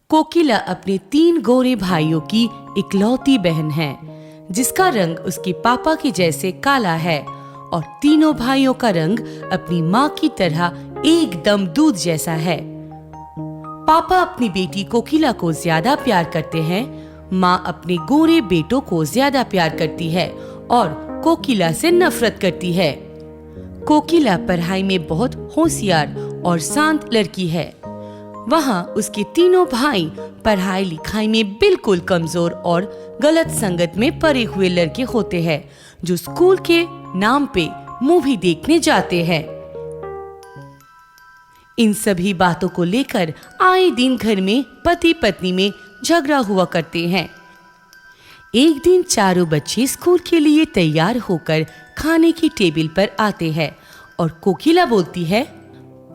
कोकिला अपने 3 गोरे भाइयों की इकलौती बहन है, जिसका रंग उसके पापा के जैसे काला है और तीनों भाइयों का रंग अपनी माँ की तरह एकदम दूध जैसा है। पापा अपनी बेटी कोकिला को ज्यादा प्यार करते हैं, माँ अपने गोरे बेटों को ज्यादा प्यार करती है और कोकिला से नफरत करती है। कोकिला पढ़ाई में बहुत होशियार और शांत लड़की है। वहाँ उसके तीनों भाई पढ़ाई लिखाई में बिल्कुल कमजोर और गलत संगत में पड़े हुए लड़के होते हैं, जो स्कूल के नाम पे मूवी देखने जाते हैं। इन सभी बातों को लेकर आए दिन घर में पति पत्नी में झगड़ा हुआ करते हैं। एक दिन चारों बच्चे स्कूल के लिए तैयार होकर खाने की टेबल पर आते हैं और कोकिला बोलती है,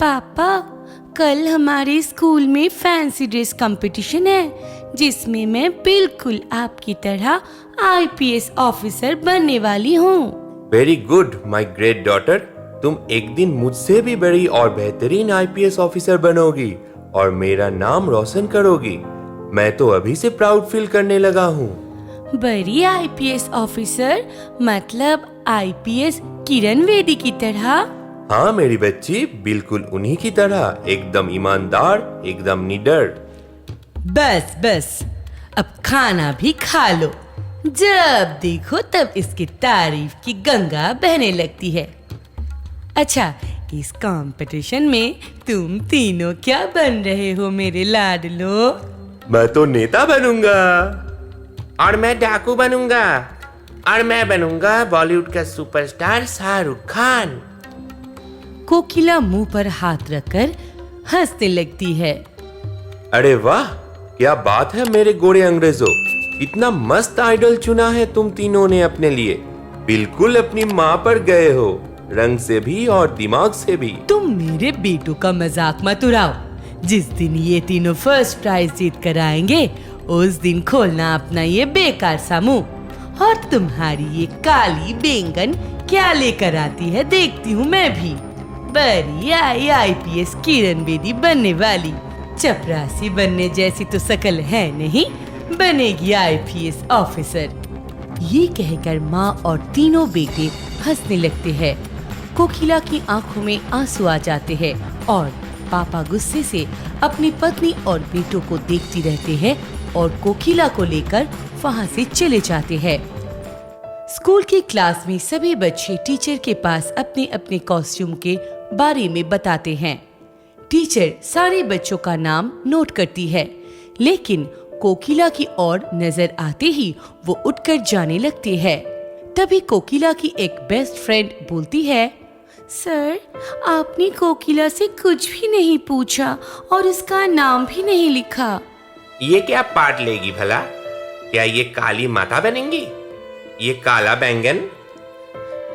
पापा, कल हमारे स्कूल में फैंसी ड्रेस कंपटीशन है, जिसमें मैं बिल्कुल आपकी तरह आईपीएस ऑफिसर बनने वाली हूँ। Very good my great daughter, तुम एक दिन मुझसे भी बड़ी और बेहतरीन आईपीएस ऑफिसर बनोगी और मेरा नाम रोशन करोगी। मैं तो अभी से प्राउड फील करने लगा हूँ। बड़ी आईपीएस ऑफिसर मतलब आईपीएस किरण बेदी की तरह? हाँ मेरी बच्ची, बिल्कुल उन्हीं की तरह, एकदम ईमानदार, एकदम निडर। बस बस, अब खाना भी खा लो। जब देखो तब इसकी तारीफ की गंगा बहने लगती है। अच्छा, इस कंपटीशन में तुम तीनों क्या बन रहे हो मेरे लाडलो? मैं तो नेता बनूंगा। और मैं डाकू बनूंगा। और मैं बनूंगा बॉलीवुड का सुपरस्टार शाहरुख खान। कोकिला मुंह पर हाथ रखकर हंसने लगती है। अरे वाह, क्या बात है मेरे गोरे अंग्रेजों, इतना मस्त आइडल चुना है तुम तीनों ने अपने लिए। बिल्कुल अपनी माँ पर गए हो, रंग से भी और दिमाग से भी। तुम मेरे बेटों का मजाक मत उड़ाओ। जिस दिन ये तीनों फर्स्ट प्राइज जीत कर आएंगे, उस दिन खोलना अपना ये बेकार सा मुंह। और तुम्हारी ये काली बैंगन क्या लेकर आती है देखती हूँ मैं भी। बड़ी आईपीएस किरण बेदी बनने वाली, चपरासी बनने जैसी तो शकल है नहीं, बनेगी आईपीएस ऑफिसर। ये कहकर माँ और तीनों बेटे हंसने लगते हैं। कोकिला की आंखों में आंसू आ जाते हैं और पापा गुस्से से अपनी पत्नी और बेटों को देखती रहते हैं और कोकिला को लेकर वहाँ से चले जाते हैं। स्कूल की क्लास में सभी बच्चे टीचर के पास अपने अपने कॉस्ट्यूम के बारे में बताते हैं। टीचर सारे बच्चों का नाम नोट करती है, लेकिन कोकिला की ओर नजर आते ही वो उठकर जाने लगती है। तभी कोकिला की एक बेस्ट फ्रेंड बोलती है, सर, आपने कोकिला से कुछ भी नहीं पूछा और उसका नाम भी नहीं लिखा। ये क्या पार्ट लेगी भला? क्या ये काली माता बनेंगी? ये काला बैंगन?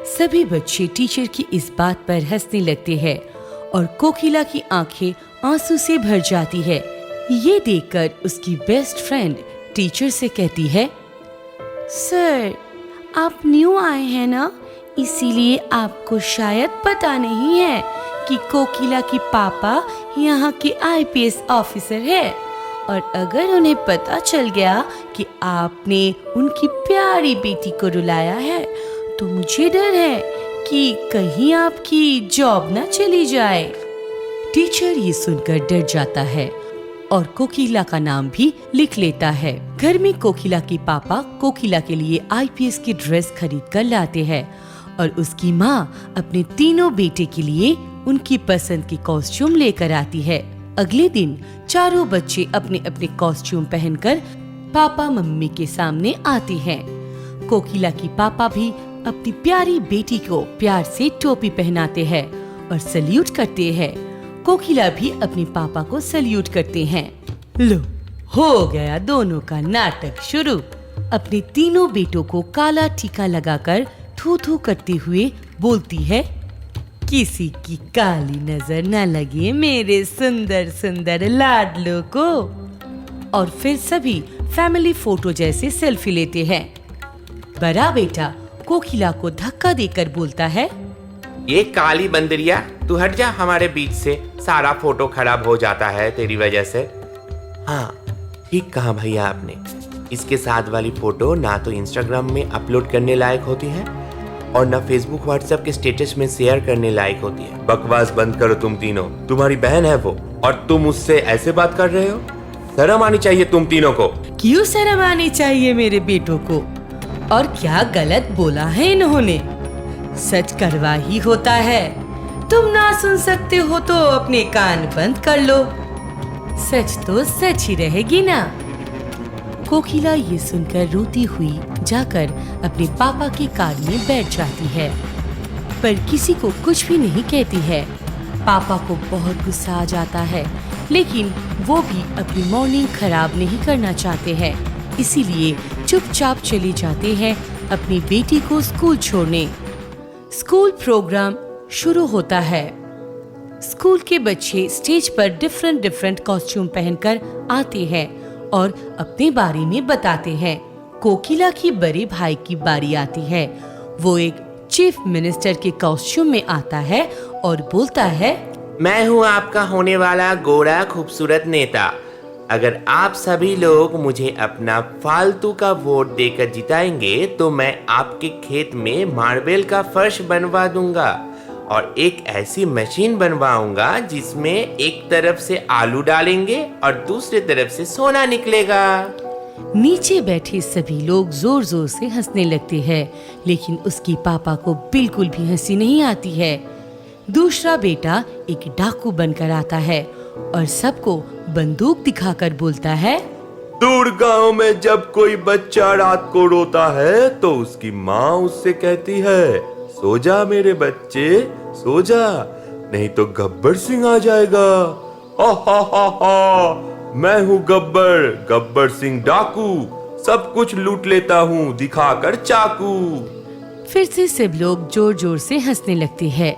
सभी बच्चे टीचर की इस बात पर हंसने लगते हैं और कोकिला की आंखें आंसू से भर जाती है। ये देखकर उसकी बेस्ट फ्रेंड टीचर से कहती है, सर, आप न्यू आए हैं ना, इसीलिए आपको शायद पता नहीं है कि कोकिला की पापा यहाँ के आईपीएस ऑफिसर है। और अगर उन्हें पता चल गया कि आपने उनकी प्यारी बेटी को रुलाया है, तो मुझे डर है कि कहीं आपकी जॉब ना चली जाए। टीचर ये सुनकर डर जाता है और कोकिला का नाम भी लिख लेता है। घर में कोकिला के पापा कोकिला के लिए आईपीएस की ड्रेस खरीद कर लाते हैं और उसकी माँ अपने तीनों बेटे के लिए उनकी पसंद की कॉस्ट्यूम लेकर आती है। अगले दिन चारों बच्चे अपने अपने कॉस्ट्यूम पहनकर पापा मम्मी के सामने आते हैं। कोकिला की पापा भी अपनी प्यारी बेटी को प्यार से टोपी पहनाते हैं और सल्यूट करते हैं। कोकिला भी अपने पापा को सल्यूट करते हैं। लो, हो गया दोनों का नाटक शुरू। अपने तीनों बेटों को काला टीका लगाकर थू थू करते हुए बोलती है, किसी की काली नजर न लगे मेरे सुंदर सुंदर लाडलों को। और फिर सभी फैमिली फोटो जैसे सेल्फी लेते हैं। बड़ा बेटा कोकिला को धक्का देकर बोलता है, ये काली बंदरिया, तू हट जा हमारे बीच से, सारा फोटो खराब हो जाता है तेरी वजह से। हाँ, ठीक कहा भैया आपने। इसके साथ वाली फोटो ना तो इंस्टाग्राम में अपलोड करने लायक होती है और ना फेसबुक व्हाट्सएप के स्टेटस में शेयर करने लायक होती है। बकवास बंद करो तुम तीनों, तुम्हारी बहन है वो और तुम उससे ऐसे बात कर रहे हो? शर्म आनी चाहिए तुम तीनों को। क्यों शर्म आनी चाहिए मेरे बेटों को? और क्या गलत बोला है इन्होंने? सच करवा ही होता है। तुम ना सुन सकते हो तो अपने कान बंद कर लो। सच तो सच ही रहेगी ना। कोकिला ये सुनकर रोती हुई जाकर अपने पापा की कार में बैठ जाती है, पर किसी को कुछ भी नहीं कहती है। पापा को बहुत गुस्सा आ जाता है, लेकिन वो भी अपनी मॉर्निंग खराब नहीं करना चाहते हैं, इसीलिए चुपचाप चले जाते हैं अपनी बेटी को स्कूल छोड़ने। स्कूल प्रोग्राम शुरू होता है। स्कूल के बच्चे स्टेज पर डिफरेंट कॉस्ट्यूम पहनकर आते हैं और अपने बारे में बताते हैं। कोकिला की बड़े भाई की बारी आती है। वो एक चीफ मिनिस्टर के कॉस्ट्यूम में आता है और बोलता है, मैं हूँ आपका होने वाला गोरा खूबसूरत नेता। अगर आप सभी लोग मुझे अपना फालतू का वोट देकर जिताएंगे तो मैं आपके खेत में मार्बल का फर्श बनवा दूंगा और एक ऐसी मशीन बनवाऊंगा जिसमें एक तरफ से आलू डालेंगे और दूसरी तरफ से सोना निकलेगा। नीचे बैठे सभी लोग जोर जोर से हंसने लगते हैं, लेकिन उसकी पापा को बिल्कुल भी हंसी नहीं आती है। दूसरा बेटा एक डाकू बनकर आता है और सबको बंदूक दिखाकर बोलता है, दूर गांव में जब कोई बच्चा रात को रोता है तो उसकी माँ उससे कहती है, सो जा मेरे बच्चे सो जा, नहीं तो गब्बर सिंह आ जाएगा। हा हा हा हा, मैं हूँ गब्बर सिंह डाकू, सब कुछ लूट लेता हूँ दिखाकर चाकू। फिर से सब लोग जोर जोर से हंसने लगते हैं।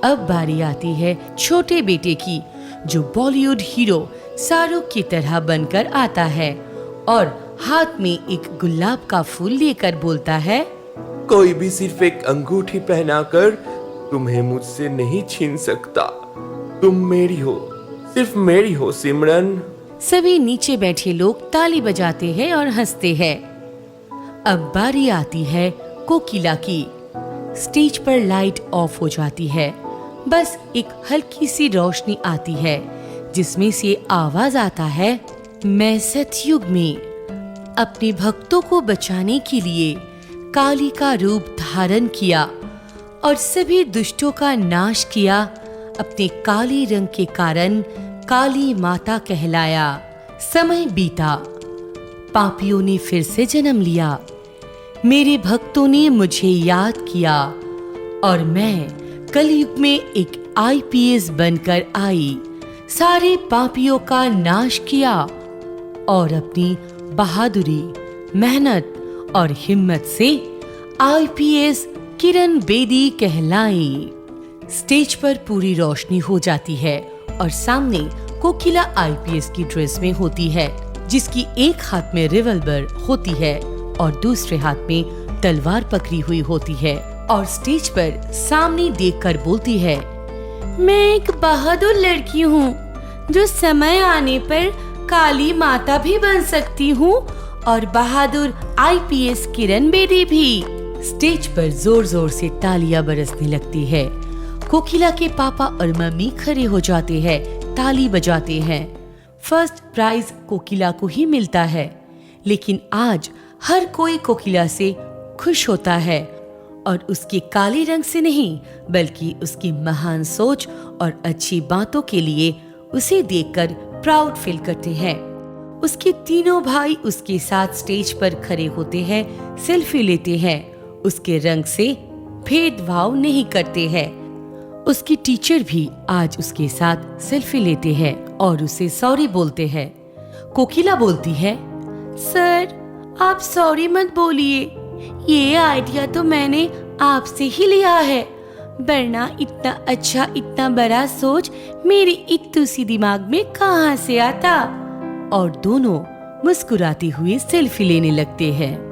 अब बारी आती है छोटे बेटे की, जो बॉलीवुड हीरो शाहरुख की तरह बनकर आता है और हाथ में एक गुलाब का फूल लेकर बोलता है, कोई भी सिर्फ एक अंगूठी पहनाकर तुम्हें मुझसे नहीं छीन सकता। तुम मेरी हो, सिर्फ मेरी हो सिमरन। सभी नीचे बैठे लोग ताली बजाते हैं और हंसते हैं। अब बारी आती है कोकिला की। स्टेज पर लाइट ऑफ हो जाती है, बस एक हल्की सी रोशनी आती है जिसमें से आवाज आता है, मैं सतयुग में अपने भक्तों को बचाने के लिए काली का रूप धारण किया और सभी दुष्टों का नाश किया। अपने काली रंग के कारण काली माता कहलाया। समय बीता, पापियों ने फिर से जन्म लिया। मेरे भक्तों ने मुझे याद किया और मैं कलयुग में एक IPS बनकर आई। सारे पापियों का नाश किया और अपनी बहादुरी, मेहनत और हिम्मत से IPS किरण बेदी कहलाई। स्टेज पर पूरी रोशनी हो जाती है और सामने कोकिला IPS की ड्रेस में होती है, जिसकी एक हाथ में रिवॉल्वर होती है और दूसरे हाथ में तलवार पकड़ी हुई होती है और स्टेज पर सामने देखकर बोलती है, मैं एक बहादुर लड़की हूँ जो समय आने पर काली माता भी बन सकती हूँ और बहादुर IPS किरण बेदी भी। स्टेज पर जोर जोर से तालियां बरसने लगती है। कोकिला के पापा और मम्मी खड़े हो जाते हैं, ताली बजाते हैं। फर्स्ट प्राइज कोकिला को ही मिलता है, लेकिन आज हर कोई कोकिला से खुश होता है और उसके काले रंग से नहीं, बल्कि उसकी महान सोच और अच्छी बातों के लिए उसे देखकर प्राउड फील करते हैं। उसके तीनों भाई उसके साथ स्टेज पर खड़े होते हैं, सेल्फी लेते हैं। उसके रंग से भेदभाव नहीं करते हैं। उसकी टीचर भी आज उसके साथ सेल्फी लेते हैं और उसे सॉरी बोलते हैं। कोकिला बोलती है, सर आप सॉरी मत बोलिए, ये आइडिया तो मैंने आपसे ही लिया है, वरना इतना अच्छा इतना बड़ा सोच मेरी इत्तू सी दिमाग में कहाँ से आता। और दोनों मुस्कुराते हुए सेल्फी लेने लगते हैं।